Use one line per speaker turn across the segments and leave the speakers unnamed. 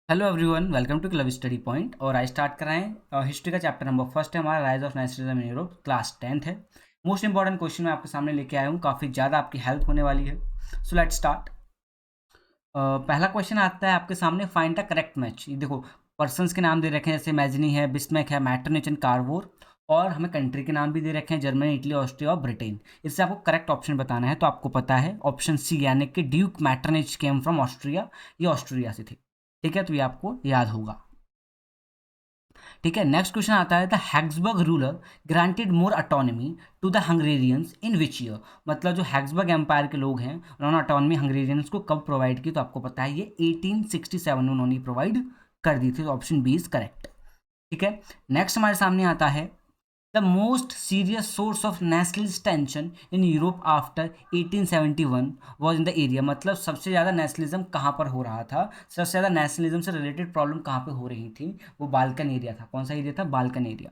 Hello everyone, welcome to club study point. और आज start कर रहे हैं हिस्ट्री का चैप्टर नंबर फर्स्ट है हमारा, rise of nationalism in Europe, class 10th है। मोस्ट इंपॉर्टेंट क्वेश्चन मैं आपके सामने लेके आया हूँ, काफ़ी ज़्यादा आपकी हेल्प होने वाली है। So let's start. पहला क्वेश्चन आता है आपके सामने, फाइंड द करेक्ट मैच। ये देखो, पर्सन्स के नाम दे रखे हैं, जैसे मैजनी है, बिस्मैक है, मैटरनिच एंड कार्वोर। और हमें कंट्री के नाम भी दे रखे हैं, जर्मनी, इटली, ऑस्ट्रिया और ब्रिटेन। इससे आपको करेक्ट ऑप्शन बताना है। तो आपको पता है ऑप्शन सी, यानी कि ड्यूक मैटरनिच केम फ्रॉम ऑस्ट्रिया, ये ऑस्ट्रिया से थे। ठीक है, तो ये आपको याद होगा। ठीक है, नेक्स्ट क्वेश्चन आता है, the Habsburg ruler granted more autonomy to the Hungarians in which year. मतलब जो हैग्सबर्ग एम्पायर के लोग हैं, उन्होंने ऑटोनॉमी हंगरेरियंस को कब प्रोवाइड की? तो आपको पता है ये 1867 में उन्होंने प्रोवाइड कर दी थी। तो ऑप्शन बी इज करेक्ट। ठीक है, नेक्स्ट हमारे सामने आता है, the most serious source of nationalist tension in Europe after 1871 was in the area. मतलब सबसे ज़्यादा नेशनलिज्म कहाँ पर हो रहा था, सबसे ज़्यादा नेशनलिज्म से रिलेटेड प्रॉब्लम कहाँ पे हो रही थी? वो बाल्कन एरिया था। कौन सा एरिया था? Balkan area.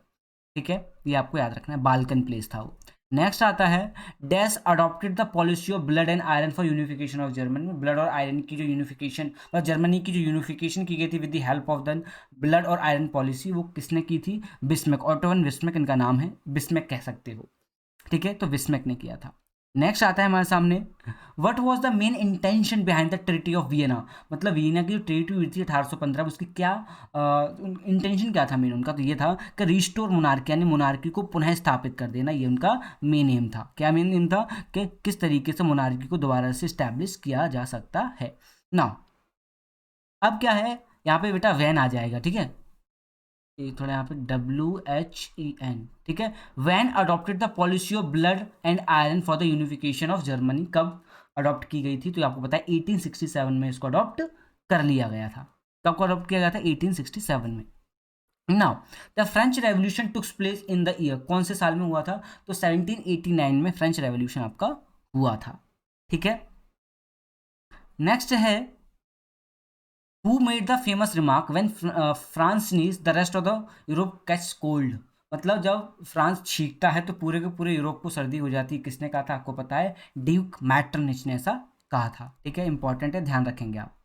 ठीक है, ये आपको याद रखना है, बाल्कन प्लेस था वो। नेक्स्ट आता है, dash adopted the policy of blood and iron for unification of Germany. Blood और आयरन की जो यूनिफिकेशन, मतलब जर्मनी की जो यूनिफिकेशन की गई थी with the help of the blood और आयरन पॉलिसी, वो किसने की थी? बिस्मैक, ऑटो वन बिस्मैक इनका नाम है, बिस्मैक कह सकते हो। ठीक है, तो बिस्मैक ने किया था। नेक्स्ट आता है हमारे सामने, what was the main intention behind the treaty of Vienna. मतलब वियना की जो ट्रीटी हुई थी 1815, उसकी क्या इंटेंशन क्या था मेन उनका? तो ये था कि रिस्टोर मोनार्की, यानी मोनार्की को पुनः स्थापित कर देना, ये उनका मेन एम था। क्या मेन एम था? कि किस तरीके से मोनार्की को दोबारा से स्टैब्लिश किया जा सकता है ना। अब क्या है यहाँ पे बेटा, वैन आ जाएगा। ठीक है, ये थोड़ा यहाँ पे WHEN। ठीक है, when adopted the policy of blood and iron for the unification of Germany. कब अडॉप्ट की गई थी? तो आपको पता है 1867 में इसको अडॉप्ट कर लिया गया था। कब को अडॉप्ट किया गया था? 1867 में। Now, the French revolution takes place in the year. कौन से साल में हुआ था? तो 1789 में फ्रेंच रेवोल्यूशन आपका हुआ था। ठीक है, नेक्स्ट है, who made the famous remark when France knees the rest of the Europe catch cold. मतलब जब फ्रांस छींकता है तो पूरे के पूरे यूरोप को सर्दी हो जाती है। किसने कहा था? आपको पता है, ड्यूक मैटरनिच ने ऐसा कहा था। ठीक है, इंपॉर्टेंट है, ध्यान रखेंगे आप।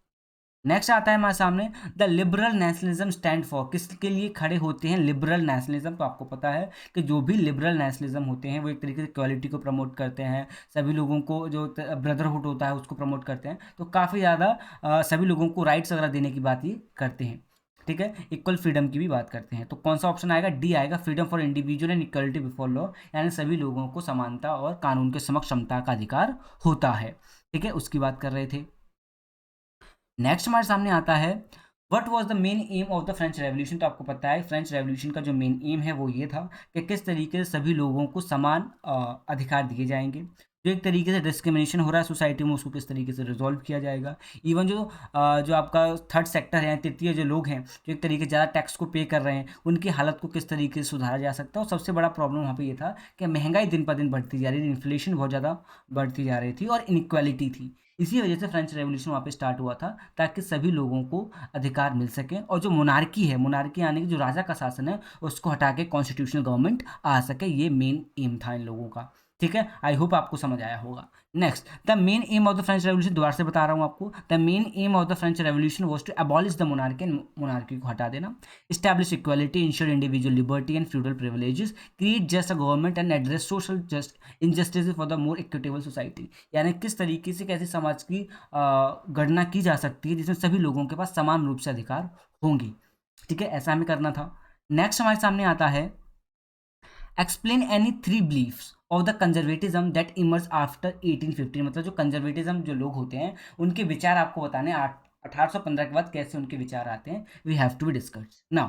नेक्स्ट आता है हमारे सामने, the liberal nationalism stand for. किसके लिए खड़े होते हैं लिबरल नेशनलिज्म? तो आपको पता है कि जो भी लिबरल नेशनलिज्म होते हैं वो एक तरीके से इक्वालिटी को प्रमोट करते हैं, सभी लोगों को जो ब्रदरहुड होता है उसको प्रमोट करते हैं। तो काफ़ी ज़्यादा सभी लोगों को राइट्स वगैरह देने की बात ये करते हैं। ठीक है, इक्वल फ्रीडम की भी बात करते हैं। तो कौन सा ऑप्शन आएगा? डी आएगा, freedom for individual and equality before law, यानी सभी लोगों को समानता और कानून के समक्ष समता का अधिकार होता है। ठीक है, उसकी बात कर रहे थे। नेक्स्ट हमारे सामने आता है, what was the main aim of the French revolution. तो आपको पता है फ्रेंच रेवोल्यूशन का जो मेन एम है वो ये था कि किस तरीके से सभी लोगों को समान अधिकार दिए जाएंगे। जो एक तरीके से डिस्क्रिमिनेशन हो रहा है सोसाइटी में, उसको किस तरीके से रिजॉल्व किया जाएगा। इवन जो आपका थर्ड सेक्टर है, तृतीय जो लोग हैं, जो एक तरीके से ज़्यादा टैक्स को पे कर रहे हैं, उनकी हालत को किस तरीके से सुधारा जा सकता है। और सबसे बड़ा प्रॉब्लम वहाँ पे ये था कि महंगाई दिन पर दिन बढ़ती जा रही थी, इन्फ्लेशन बहुत ज़्यादा बढ़ती जा रही थी और इनक्वालिटी थी। इसी वजह से फ्रेंच रेवोल्यूशन वहाँ पे स्टार्ट हुआ था, ताकि सभी लोगों को अधिकार मिल सके और जो मोनार्की है, मोनार्की यानी कि जो राजा का शासन है, उसको हटा के कॉन्स्टिट्यूशनल गवर्नमेंट आ सके। ये मेन एम था इन लोगों का। ठीक है, आई होप आपको समझ आया होगा। Next, the main aim of the French revolution, दोबारा से बता रहा हूँ आपको, the main aim of the French revolution was to abolish the monarchy, monarchy को हटा देना, establish equality, ensure individual liberty and feudal privileges, create just a government and address social just injustices for the more equitable society। यानी किस तरीके से कैसे समाज की गणना की जा सकती है जिसमें सभी लोगों के पास समान रूप से अधिकार होंगी। ठीक है, ऐसा हमें करना था। नेक्स्ट हमारे सामने आता है, explain any three beliefs of the conservatism that emerge after 1815। मतलब जो कंजर्वेटिज्म जो लोग होते हैं, उनके विचार आपको बताने 1815 के बाद कैसे उनके विचार आते हैं। We have to be discuss now.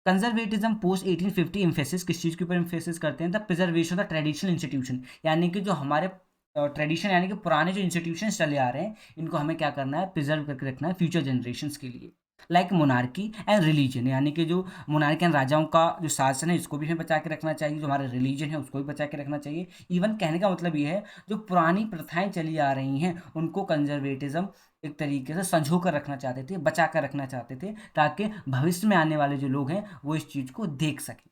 Conservatism post 1850 emphasis किस चीज़ के ऊपर इम्फेसिस करते हैं? The preservation of the traditional institution, यानी कि जो हमारे ट्रेडिशन यानी कि पुराने जो इंस्टीट्यूशन चले आ रहे हैं, इनको हमें क्या करना है? प्रिजर्व करके रखना है फ्यूचर जनरेशंस के लिए। लाइक मोनार्की एंड रिलीजन, यानी कि जो मोनार्की एंड राजाओं का जो शासन है, इसको भी हमें बचा के रखना चाहिए। जो हमारा रिलीजन है उसको भी बचा के रखना चाहिए। इवन कहने का मतलब ये है, जो पुरानी प्रथाएं चली आ रही हैं उनको कंजर्वेटिज्म एक तरीके से संजो कर रखना चाहते थे, बचा कर रखना चाहते थे, ताकि भविष्य में आने वाले जो लोग हैं वो इस चीज़ को देख सकें।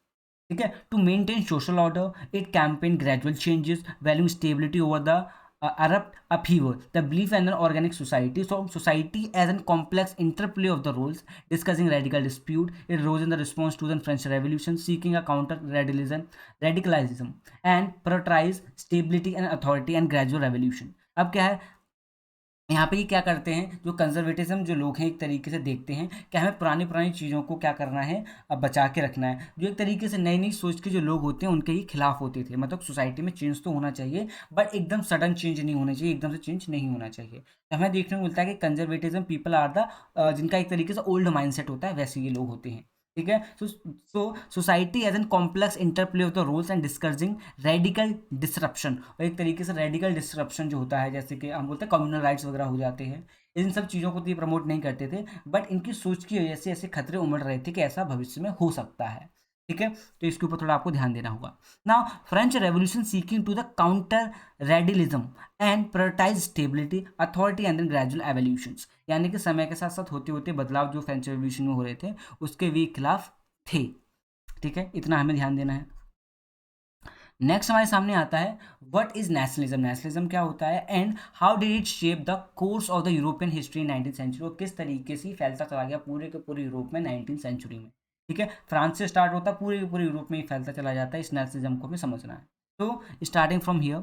ठीक है, to maintain social order it campaign gradual changes value stability over the erupt upheaval, the belief in an organic society. So society as a complex interplay of the roles, discussing radical dispute. It rose in the response to the French Revolution, seeking a counter radicalism and prioritize stability and authority and gradual revolution. अब क्या है यहाँ पे ये क्या करते हैं, जो कंजर्वेटिज्म जो लोग हैं एक तरीके से देखते हैं कि हमें पुरानी पुरानी चीज़ों को क्या करना है, अब बचा के रखना है। जो एक तरीके से नई नई सोच के जो लोग होते हैं उनके ही खिलाफ होते थे, मतलब सोसाइटी में चेंज तो होना चाहिए बट एकदम सडन चेंज नहीं होना चाहिए, एकदम से चेंज नहीं होना चाहिए। तो हमें देखने को मिलता है कि कंजर्वेटिज्म पीपल आर द जिनका एक तरीके से ओल्ड माइंडसेट होता है, वैसे ये लोग होते हैं। ठीक है। So society as an complex interplay of the roles and discussing radical disruption, और एक तरीके से रेडिकल डिसरप्शन जो होता है, जैसे कि हम बोलते हैं कम्युनल राइट्स वगैरह हो जाते हैं, इन सब चीज़ों को तो ये प्रमोट नहीं करते थे, बट इनकी सोच की वजह से ऐसे खतरे उमड़ रहे थे कि ऐसा भविष्य में हो सकता है। ठीक है, तो इसके ऊपर थोड़ा आपको ध्यान देना होगा। Now French revolution seeking to the counter radicalism and prioritise stability authority and then gradual evolutions, यानी कि समय के साथ साथ होते होते बदलाव जो फ्रेंच रेवोल्यूशन में हो रहे थे उसके भी खिलाफ थे। ठीक है, इतना हमें ध्यान देना है। नेक्स्ट हमारे सामने आता है व्हाट इज नेशनलिज्म, नेशनलिज्म क्या होता है, and how did it shape the course of the European history in 19th century, और किस तरीके से फैलता चला गया पूरे के पूरे यूरोप में 19th सेंचुरी में। ठीक है, फ्रांस से स्टार्ट होता है, पूरे के पूरे यूरोप में ही फैलता चला जाता है, इस नेशनलिज्म को हमें समझना है। तो starting from here,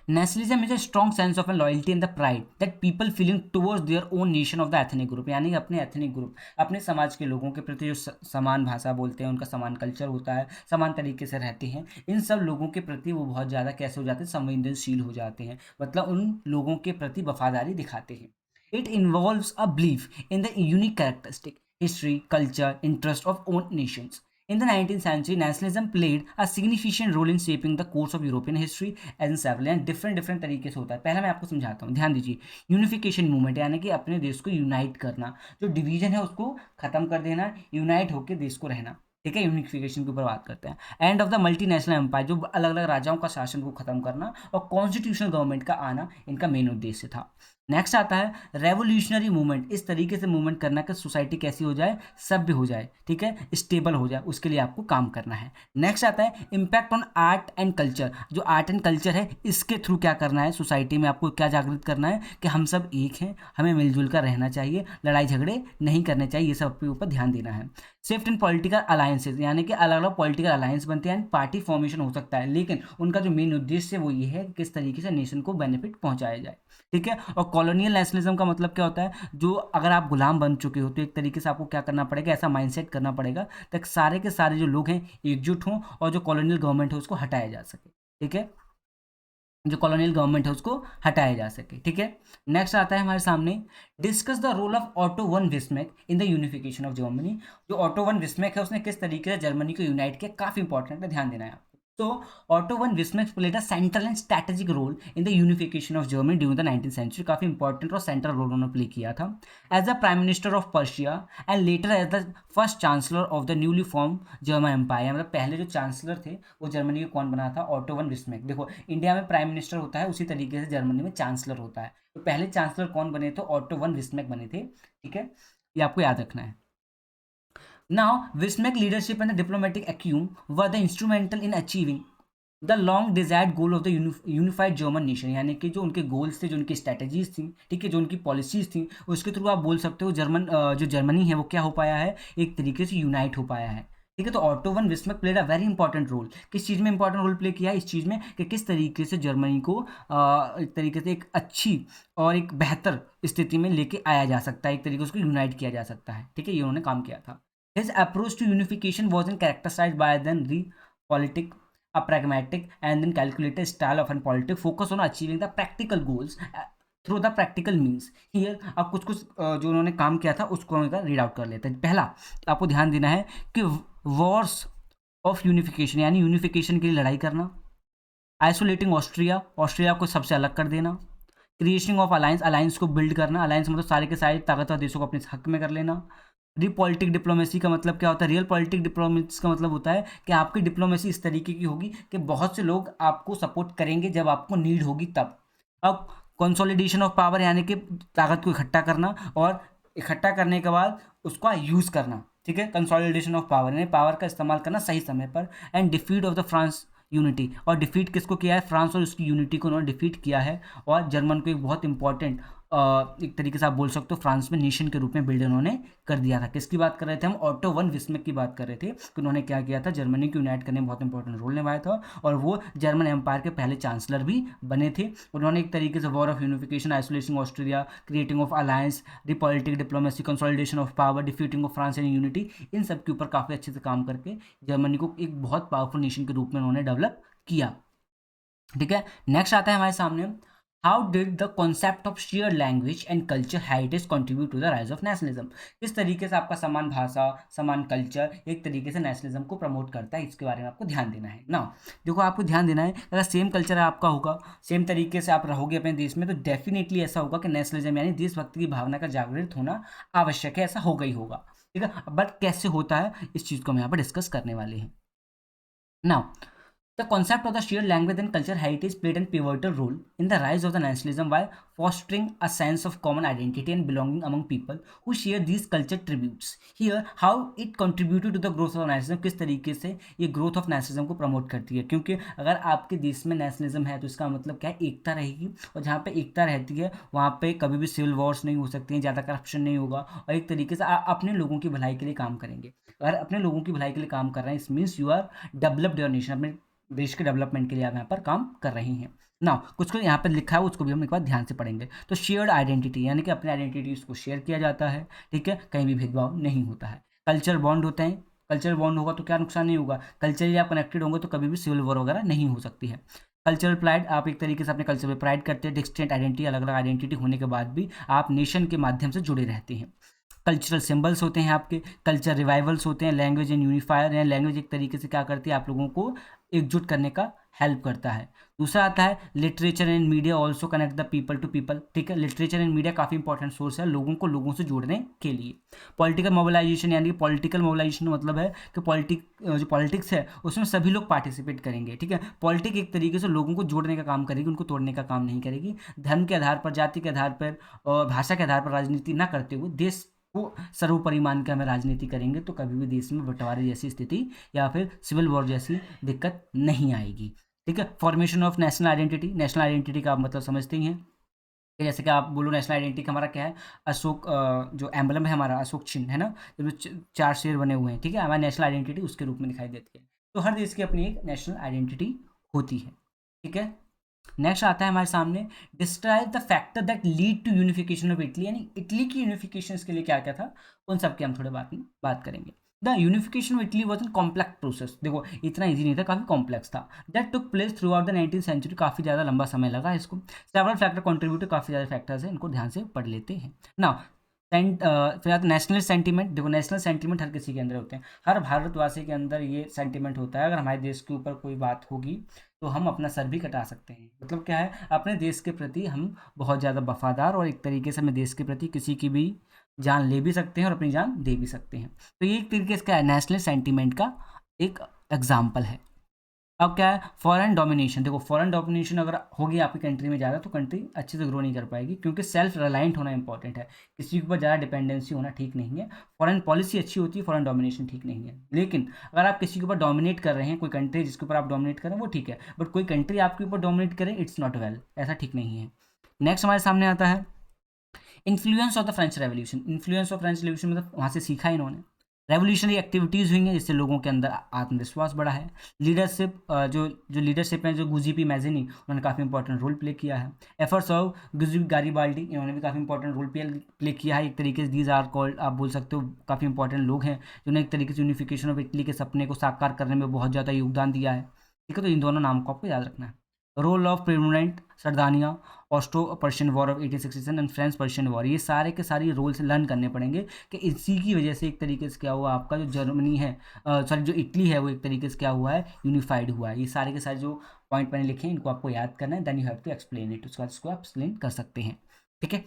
nationalism is a strong sense of a loyalty and the pride that people feeling towards their own nation of the ethnic group, यानी कि अपने एथनिक ग्रुप, अपने समाज के लोगों के प्रति जो समान भाषा बोलते हैं, उनका समान कल्चर होता है, समान तरीके से रहते हैं, इन सब लोगों के प्रति वो बहुत ज़्यादा कैसे हो जाते हैं, संवेदनशील हो जाते हैं, मतलब उन लोगों के प्रति वफादारी दिखाते हैं। It involves a belief in the unique characteristic history culture interest of own Nations. In the 19th century, nationalism played a significant role in shaping the course of European history and several and different तरीके से होता है। पहला मैं आपको समझाता हूँ, ध्यान दीजिए। यूनिफिकेशन मूवमेंट यानी कि अपने देश को यूनाइट करना, जो डिवीजन है उसको खत्म कर देना, यूनाइट होकर देश को रहना। ठीक है, यूनिफिकेशन के ऊपर बात करते हैं। End of the multinational empire, जो अलग अलग राजाओं का शासन को खत्म करना, और कॉन्स्टिट्यूशनल गवर्नमेंट का आना इनका मेन उद्देश्य था। नेक्स्ट आता है रेवोल्यूशनरी मूवमेंट, इस तरीके से मूवमेंट करना कि सोसाइटी कैसी हो जाए, सभ्य हो जाए, ठीक है, स्टेबल हो जाए, उसके लिए आपको काम करना है। नेक्स्ट आता है impact on art and culture, जो आर्ट एंड कल्चर है इसके थ्रू क्या करना है, सोसाइटी में आपको क्या जागृत करना है कि हम सब एक हैं, हमें मिलजुल कर रहना चाहिए, लड़ाई झगड़े नहीं करने चाहिए, ये सब के ऊपर ध्यान देना है। शिफ्ट इन पॉलिटिकल अलायंसेज, यानी कि अलग अलग पॉलिटिकल अलायंस बनते हैं, पार्टी फॉर्मेशन हो सकता है, लेकिन उनका जो मेन उद्देश्य वो ये है कि किस तरीके से नेशन को बेनिफिट पहुंचाया जाए। ठीक है, और कॉलोनियल नेशनलिज्म का मतलब क्या होता है, जो अगर आप गुलाम बन चुके हो तो एक तरीके से आपको क्या करना पड़ेगा, ऐसा माइंडसेट करना पड़ेगा तक सारे के सारे जो लोग हैं एकजुट हों और जो कॉलोनियल गवर्नमेंट है उसको हटाया जा सके। ठीक है, जो कॉलोनियल गवर्नमेंट है उसको हटाया जा सके। ठीक है, नेक्स्ट आता है हमारे सामने discuss the role of Otto von Bismarck in the unification of Germany. जो ऑटो वन बिस्मैक है उसने किस तरीके से जर्मनी को यूनाइट किया, काफी इंपॉर्टेंट है, ध्यान देना है आपको। तो Otto von Bismarck played a central and strategic role in the unification of Germany during the 19th century, काफी इंपॉर्टेंट और सेंट्रल रोल उन्होंने प्ले किया था। As the prime minister of Prussia and later as the first chancellor of the newly form German empire, मतलब पहले जो chancellor थे वो जर्मनी के कौन बना था, ऑटो वन बिस्मैक। देखो इंडिया में प्राइम मिनिस्टर होता है, उसी तरीके से जर्मनी में चांसलर होता है, तो पहले चांसलर कौन बने थे, ऑटो वन बिस्मैक बने थे। ठीक है, ये आपको याद रखना है। Now, Bismarck leadership and the diplomatic acumen were the instrumental in achieving the long desired goal of the unified German nation, यानी कि जो उनके गोल्स थे, जो उनकी स्ट्रैटेजीज थी, ठीक है, जो उनकी पॉलिसीज थी, उसके थ्रू आप बोल सकते हो जो जर्मनी है वो क्या हो पाया है, एक तरीके से यूनाइट हो पाया है। ठीक है, तो Otto von Bismarck played a very important role, किस चीज़ में इंपॉर्टेंट रोल प्ले किया है, इस चीज़ में कि किस तरीके से जर्मनी को एक तरीके से एक अच्छी और एक बेहतर स्थिति में लेके आया जा सकता है, एक तरीके से उसको यूनाइट किया जा सकता है। ठीक है, ये उन्होंने काम किया था। His approach to unification was in characterized by then realpolitik a pragmatic and then calculated style of politics focus on achieving the practical goals through the practical means। here अब कुछ जो उन्होंने काम किया था उसको हम रीड आउट कर लेते हैं। पहला आपको ध्यान देना है कि वॉर्स ऑफ यूनिफिकेशन, यानी यूनिफिकेशन के लिए लड़ाई करना, आइसोलेटिंग ऑस्ट्रिया को सबसे अलग कर देना, क्रिएशन ऑफ अलायंस को बिल्ड करना, अलायंस मतलब सारे के सारे ताकतवर देशों को अपने हक में कर लेना। रियल पॉलिटिक डिप्लोमेसी का मतलब क्या होता है, रियल पॉलिटिक डिप्लोमेसी का मतलब होता है कि आपकी डिप्लोमेसी इस तरीके की होगी कि बहुत से लोग आपको सपोर्ट करेंगे जब आपको नीड होगी तब। अब कंसोलिडेशन ऑफ पावर, यानी कि ताकत को इकट्ठा करना और इकट्ठा करने के बाद उसका यूज़ करना। ठीक है, कंसोलिडेशन ऑफ पावर यानी पावर का इस्तेमाल करना सही समय पर। And defeat of the France unity, और डिफीट किसको किया है, फ्रांस और उसकी यूनिटी को उन्होंने डिफीट किया है, और जर्मन को एक बहुत इंपॉर्टेंट एक तरीके से आप बोल सकते हो फ्रांस में नेशन के रूप में बिल्ड उन्होंने कर दिया था। किसकी बात कर रहे थे हम, ऑटो वन विस्मैक की बात कर रहे थे कि उन्होंने क्या किया था, जर्मनी को यूनाइट करने में बहुत इंपॉर्टेंट रोल निभाया था, और वो जर्मन एम्पायर के पहले चांसलर भी बने थे। उन्होंने एक तरीके से war of unification, isolation Australia, creating of alliance, realpolitik diplomacy, consolidation of power, defeating of France and unity, इन सब के ऊपर काफ़ी अच्छे से काम करके जर्मनी को एक बहुत पावरफुल नेशन के रूप में उन्होंने डेवलप किया। ठीक है, नेक्स्ट आता है हमारे सामने, how did the concept of share language and culture heritage contribute to the rise of nationalism. किस तरीके से आपका समान भाषा, समान कल्चर एक तरीके से नेशनलिज्म को प्रमोट करता है, इसके बारे में आपको ध्यान देना है ना। देखो, आपको ध्यान देना है, अगर सेम कल्चर आपका होगा, सेम तरीके से आप रहोगे अपने देश में, तो डेफिनेटली ऐसा होगा कि नेशनलिज्म यानी देशभक्ति की भावना का जागृत होना आवश्यक है, ऐसा होगा ही होगा। ठीक है, बट कैसे होता है, इस चीज़ को हम यहाँ पर डिस्कस करने वाले हैं। Now, the concept of the shared language and cultural heritage played a pivotal role in the rise of the nationalism by fostering a sense of common identity and belonging among people who share these culture tributes. Here, how it contributed to the growth of nationalism, किस तरीके से ये growth of nationalism को promote करती है, क्योंकि अगर आपके देश में नेशनलिज्म है तो इसका मतलब क्या है, एकता रहेगी, और जहाँ पे एकता रहती है वहाँ पे कभी भी सिविल वॉर्स नहीं हो सकती हैं, ज़्यादा करप्शन नहीं होगा, और एक तरीके से अपने लोगों की भलाई के लिए काम करेंगे। अगर अपने लोगों की भलाई के लिए काम कर रहे हैं, इस means you are developed your nation, अपने देश के डेवलपमेंट के लिए आप यहाँ पर काम कर रही हैं ना। कुछ को यहाँ पर लिखा है, उसको भी हम एक बार ध्यान से पढ़ेंगे। तो शेयर्ड आइडेंटिटी यानी कि अपने आइडेंटिटीज को शेयर किया जाता है, ठीक है, कहीं भी भेदभाव नहीं होता है। कल्चर बॉन्ड होते हैं, कल्चर बॉन्ड होगा तो क्या नुकसान नहीं होगा, कल्चरली आप कनेक्टेड होंगे तो कभी भी सिविल वॉर वगैरह नहीं हो सकती है। कल्चरल प्राइड, आप एक तरीके से अपने कल्चर पर प्राइड करते हैं, डिस्टिंक्ट आइडेंटिटी, अलग अलग आइडेंटिटी होने के बाद भी आप नेशन के माध्यम से जुड़े रहते हैं। कल्चरल सिंबल्स होते हैं आपके, कल्चर रिवाइवल्स होते हैं, लैंग्वेज एंड यूनिफायर है, लैंग्वेज एक तरीके से क्या करती है, आप लोगों को एकजुट करने का हेल्प करता है। दूसरा आता है literature and media also connect the people to people. ठीक है, लिटरेचर एंड मीडिया काफ़ी इंपॉर्टेंट सोर्स है लोगों को लोगों से जोड़ने के लिए। पॉलिटिकल मोबिलाइजेशन यानी पॉलिटिकल मोबिलाइजेशन मतलब है कि जो पॉलिटिक्स है उसमें सभी लोग पार्टिसिपेट करेंगे। ठीक है, पॉलिटिक्स एक तरीके से लोगों को जोड़ने का काम करेगी, उनको तोड़ने का काम नहीं करेगी। धर्म के आधार पर, जाति के आधार पर और भाषा के आधार पर राजनीति ना करते हुए देश को सर्वोपरि मान के हमें राजनीति करेंगे तो कभी भी देश में बंटवारे जैसी स्थिति या फिर सिविल वॉर जैसी दिक्कत नहीं आएगी। ठीक है, formation of national identity, national identity का आप मतलब समझते ही हैं कि जैसे कि आप बोलो नेशनल आइडेंटिटी हमारा क्या है, अशोक, जो एम्बलम है हमारा अशोक चिन्ह है ना, जिसमें चार शेर बने हुए हैं। ठीक है, हमारी नेशनल आइडेंटिटी उसके रूप में दिखाई देती है। तो हर देश की अपनी एक नेशनल आइडेंटिटी होती है। ठीक है, नेक्स्ट आता है हमारे सामने, describe the factor that lead to unification of Italy, यानी इटली की यूनिफिकेशन के लिए क्या क्या था, उन सब की हम थोड़े बात करेंगे। The unification of Italy was an complex process. देखो, इतना ईजी नहीं था, काफ़ी कॉम्प्लेक्स था। That took place throughout the 19th century, काफ़ी ज़्यादा लंबा समय लगा इसको। सेवरल फैक्टर कॉन्ट्रीब्यूट, काफ़ी ज़्यादा फैक्टर्स हैं, इनको ध्यान से पढ़ लेते हैं ना। फिर नेशनल सेंटीमेंट, देखो नेशनल सेंटीमेंट हर किसी के अंदर होते हैं, हर भारतवासी के अंदर ये सेंटीमेंट होता है, अगर हमारे देश के ऊपर कोई बात होगी तो हम अपना सर भी कटा सकते हैं। मतलब क्या है, अपने देश के प्रति हम बहुत ज़्यादा वफादार, और एक तरीके से अपने देश के प्रति किसी की भी जान ले भी सकते हैं और अपनी जान दे भी सकते हैं। तो ये एक तरीके से क्या है, नेशनल सेंटीमेंट का एक एग्जाम्पल है। अब क्या है, फॉरेन डोमिनेशन। देखो, फॉरेन डोमिनेशन अगर होगी आपकी कंट्री में ज़्यादा तो कंट्री अच्छे से ग्रो नहीं कर पाएगी, क्योंकि सेल्फ रिलायंट होना इंपॉर्टेंट है, किसी के ऊपर ज़्यादा डिपेंडेंसी होना ठीक नहीं है। फॉरेन पॉलिसी अच्छी होती है, फॉरेन डोमिनेशन ठीक नहीं है। लेकिन अगर आप किसी के ऊपर डोमिनेट कर रहे हैं, कोई कंट्री जिसके ऊपर आप डोमिनेट कर रहे हैं वो ठीक है, बट कोई कंट्री आपके ऊपर डोमिनेट करे, इट्स नॉट वेल, ऐसा ठीक नहीं है। नेक्स्ट हमारे सामने आता है influence of the French revolution. Influence of French revolution मतलब वहाँ से सीखा इन्होंने, रेवोल्यूशनरी एक्टिविटीज़ हुई हैं जिससे लोगों के अंदर आत्मविश्वास बढ़ा है। लीडरशिप, जो लीडरशिप है, जो गुजीपी मैजिनी, उन्होंने काफ़ी इंपॉर्टेंट रोल प्ले किया है। एफर्ट्स ऑफ गुजीपी गारिबाल्डी, इन्होंने भी काफ़ी इंपॉर्टेंट रोल प्ले किया है। एक तरीके से दीज आर कॉल्ड, आप बोल सकते हो काफ़ी इंपॉर्टेंट लोग हैं जिन्होंने एक तरीके से यूनिफिकेशन ऑफ इटली के सपने को साकार करने में बहुत ज़्यादा योगदान दिया है। ठीक है, तो इन दोनों नाम को आपको याद रखना है। Role of prominent Sardinia, Austro Prussian war of 1867 and French Prussian war, ये सारे के सारे रोल से लर्न करने पड़ेंगे कि इसी की वजह से एक तरीके से क्या हुआ, आपका जो जर्मनी है, सॉरी जो इटली है, वो एक तरीके से क्या हुआ है, यूनिफाइड हुआ है। ये सारे के सारे जो पॉइंट मैंने लिखे हैं इनको आपको याद करना है, then you have to explain it, उसके बाद इसको आप एक्सप्लेन कर सकते हैं। ठीक है,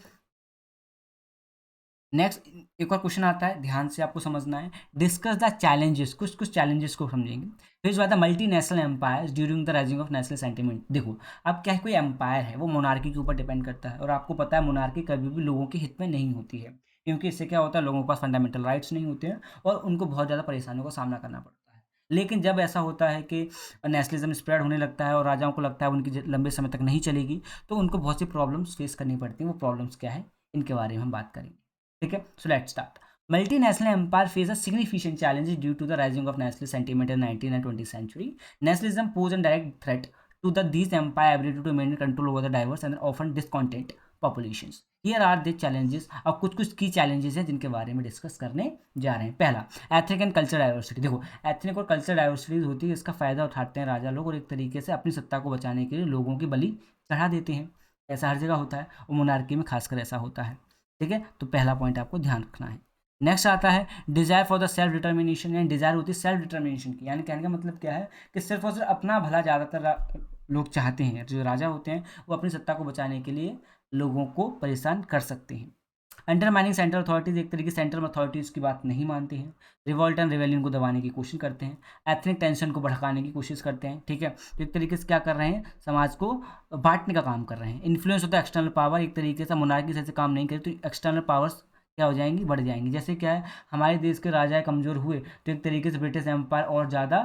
नेक्स्ट एक और क्वेश्चन आता है, ध्यान से आपको समझना है। डिस्कस द चैलेंजेस, कुछ चैलेंजेस को समझेंगे। Face by the multinational empires during the rising of national sentiment. देखो, अब क्या है, कोई एम्पायर है वो मोनार्की के ऊपर डिपेंड करता है, और आपको पता है मोनार्की कभी भी लोगों के हित में नहीं होती है, क्योंकि इससे क्या होता है, लोगों के पास फंडामेंटल राइट्स नहीं होते हैं और उनको बहुत ज़्यादा परेशानियों का सामना करना पड़ता है। लेकिन जब ऐसा होता है कि नेशनलिज्म स्प्रेड होने लगता है और राजाओं को लगता है उनकी लंबे समय तक नहीं चलेगी, तो उनको बहुत सी प्रॉब्लम्स फेस करनी पड़ती हैं। वो प्रॉब्लम्स क्या है, इनके बारे में हम बात करेंगे। ठीक है, so let's start. Multinational empire face a significant challenges due to the rising of national sentiment in 19th and 20th century. Nationalism pose a direct threat to these empire ability to maintain control over the diverse and often discontent populations. Here are the challenges। अब कुछ कुछ की challenges हैं जिनके बारे में discuss करने जा रहे हैं। पहला, एथनिक एंड कल्चर डाइवर्सिटी। देखो, एथनिक और कल्चर डाइवर्सिटी होती है, इसका फायदा उठाते हैं राजा लोग और एक तरीके से अपनी सत्ता को बचाने के लिए लोगों की बलि चढ़ा देते हैं। ऐसा हर जगह होता है और मोनार्की में खासकर ऐसा होता है। ठीक है, तो पहला पॉइंट आपको ध्यान रखना है। नेक्स्ट आता है desire for the self determination. यानी डिजायर होती है सेल्फ डिटर्मिनेशन की, यानी कहने का मतलब क्या है कि सिर्फ और सिर्फ अपना भला ज़्यादातर लोग चाहते हैं। जो राजा होते हैं वो अपनी सत्ता को बचाने के लिए लोगों को परेशान कर सकते हैं। अंडरमाइनिंग सेंट्रल अथॉरिटीज, एक तरीके से सेंट्रल अथॉरिटीज़ की बात नहीं मानते हैं। रिवॉल्ट एंड रिवेलियन को दबाने की कोशिश करते हैं। एथनिक टेंशन को भड़काने की कोशिश करते हैं। ठीक है, तो एक तरीके से क्या कर रहे हैं, समाज को बांटने का काम कर रहे हैं। इन्फ्लुएंस होता है एक्सटर्नल पावर, एक तरीके से मोनार्की से काम नहीं करे तो एक्सटर्नल पावर्स क्या हो जाएंगी, बढ़ जाएंगी। जैसे क्या है, हमारे देश के राजा कमज़ोर हुए तो एक तरीके से ब्रिटिश एम्पायर और ज़्यादा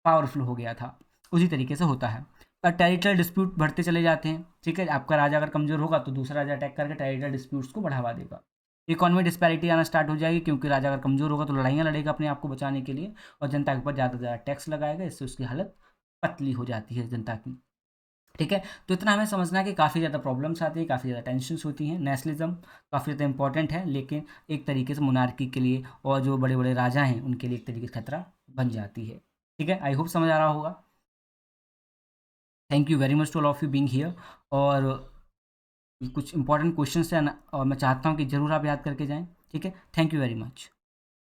पावरफुल हो गया था। उसी तरीके से होता है। और टेरिटोरियल डिस्प्यूट बढ़ते चले जाते हैं। ठीक है, आपका राजा अगर कमज़ोर होगा तो दूसरा राजा अटैक करके टेरिटोरियल डिस्प्यूट्स को बढ़ावा देगा। इकोनॉमिक डिस्पैरिटी आना स्टार्ट हो जाएगी, क्योंकि राजा अगर कमज़ोर होगा तो लड़ाइयाँ लड़ेगा अपने आप को बचाने के लिए और जनता के ऊपर ज़्यादा से ज़्यादा टैक्स लगाएगा। इससे उसकी हालत पतली हो जाती है जनता की। ठीक है, तो इतना हमें समझना है कि काफ़ी ज़्यादा प्रॉब्लम्स आती है, काफ़ी ज़्यादा टेंशन्स होती हैं। नेशनलिज्म काफ़ी ज़्यादा इंपॉर्टेंट है, लेकिन एक तरीके से मोनार्की के लिए और जो बड़े बड़े राजा हैं उनके लिए एक तरीके से खतरा बन जाती है। ठीक है, आई होप समझ आ रहा होगा। Thank you very much to all of you being here. और कुछ इंपॉर्टेंट क्वेश्चन है ना, और मैं चाहता हूँ कि ज़रूर आप याद करके जाएँ। ठीक है, थैंक यू वेरी मच।